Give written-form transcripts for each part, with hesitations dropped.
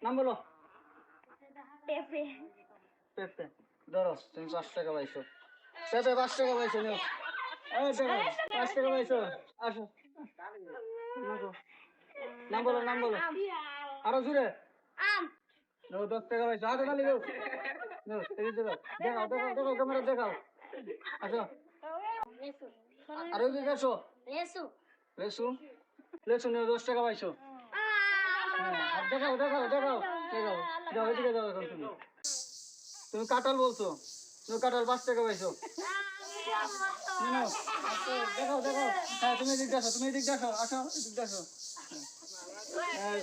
নাম বলো। পেপে পেপে ধরো, তুমি 5 টাকা পাইছো। পেপে 5 টাকা পাইছো, নিও। এই দেখো, 5 টাকা পাইছো। আসো, আসো। নাম বলো, নাম বলো। আরো জোরে। আম নাও, 10 টাকা পাইছো। হাতে তালি দাও। নাও, এই দেখো। দেখাও, দেখাও, দেখাও, ক্যামেরা দেখাও। আসো। লেসু আরো দিকে আসো। লেসু লেসু, লেসু নিও, 10 টাকা পাইছো। হ্যাঁ, আর দেখাও, দেখাও, দেখাও, দেখাও। যাও, এদিকে যাও এখন তুমি। তুমি কাঁঠাল বলছো। তুমি কাঁঠাল 5 টাকা পাইছো। নাও, আসো, দেখাও, দেখাও। হ্যাঁ, তুমি এদিক আসো, তুমি এদিক আসো। আসো, এদিক আসো। হ্যাঁ,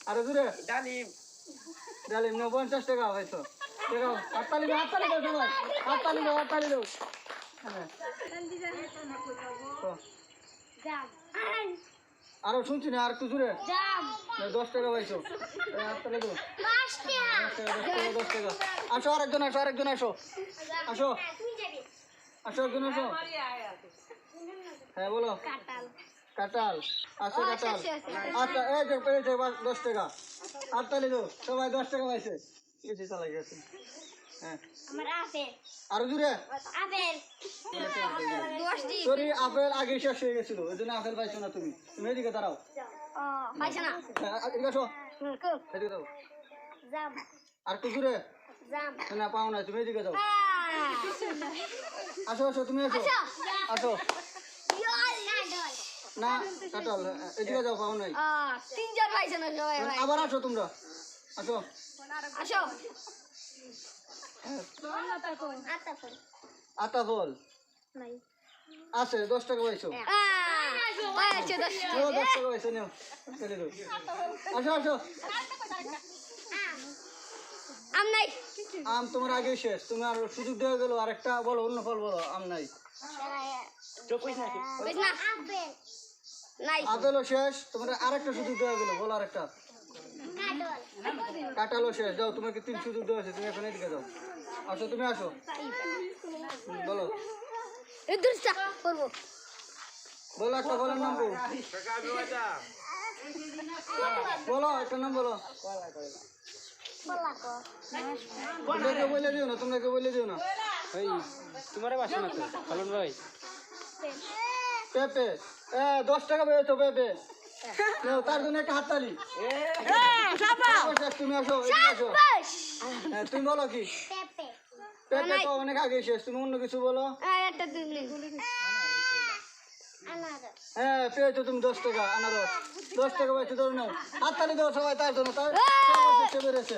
আরো জোরে। ডালিম ডালিম নিও, 50 টাকা পাইছো। দেখাও, হাততালি দাও, হাততালি দাও সবাই। হাততালি দাও, হাততালি দাও। হ্যাঁ, তো, জাম আরো শুনছি না, আর একটু জোরে। জাম 10 টাকা পাইছো। হাততালি দাও। 5 টাকা 10 টাকা। আসো, আরেকজন আসো, আরেকজন আসো। আসো, তুমি যাবে আসো, একজন আসো। হ্যাঁ, বলো। কাঁঠাল কাঁঠাল, আসো কাঁঠাল। আচ্ছা, আচ্ছা, আচ্ছা, এই যে পেয়েছে 10 টাকা। হাততালি দাও, সবাই 10 টাকা পাইছে। এই যে চালাই গেছে। হ্যাঁ, আমার আপেল আরো জোরে। আপেল 10টি সরি, আপেল আগে শেষ হয়ে গেছিল, ওই জন্য আপেল পাইছো না তুমি। তুমি এদিকে দাঁড়াও। পাইছ না হ্যাঁ, এদিকে আসো। খুব এদিকে দাও। জাম আর একটু জোরে। জাম না, পাও না, তুমি এদিকে যাও। আসো, আসো, তুমি আসো। আসো। না, কাঁঠাল, এদিকে যাও, পাও নাই। 3 পাইছ না সবাই ভাই আবার আসো তোমরা। আসো। আসো হ্যাঁ, আতা ফল আতা ফল নাই আছে, 10 টাকা পাইছো। পাইছে 10 নিও, 10 টাকা পাইছো, নিও। চলে দাও। আসো, আসো। আম নাই আম তোমার আগে শেষ, তুমি আর সুযোগ দেওয়া গেল। আরেকটা বলো, অন্য ফল বলো। আম নাই। কইছ না আপেল নাই আপেলও শেষ, তোমার আরেকটা সুযোগ দেওয়া গেল, বলো আরেকটা। কাঁঠালও শেষ। যাও, তোমাকে 3 সুযোগ দেওয়া আছে, তুমি এখন এদিকে যাও। আসো, তুমি আসো। বলো, এই দুষ্টা করব বলো একটা ফলের নাম বলো। বলো একটা নাম বলো। তোমরা কেউ বলে দিও না, তোমরা কেউ বলে দিও না। এই তোমারে বাসা না তো খালুন ভাই পেঁপে, 10 টাকা পেয়েছো পেঁপে। নাও, তার জন্য একটা হাততালি। তুমি আসো, এদিকে আসো। হ্যাঁ, তুমি বলো কি? পেপে পেঁপে তো অনেক আগে শেষ, তুমি অন্য কিছু বলো। একটা দিন আনারস হ্যাঁ, পেয়েছো তুমি 10 টাকা। আনারস 10 টাকা পাইছো, ধরে নাও। হাততালি দাও সবাই তার জন্য, তার সে বেড়েছে।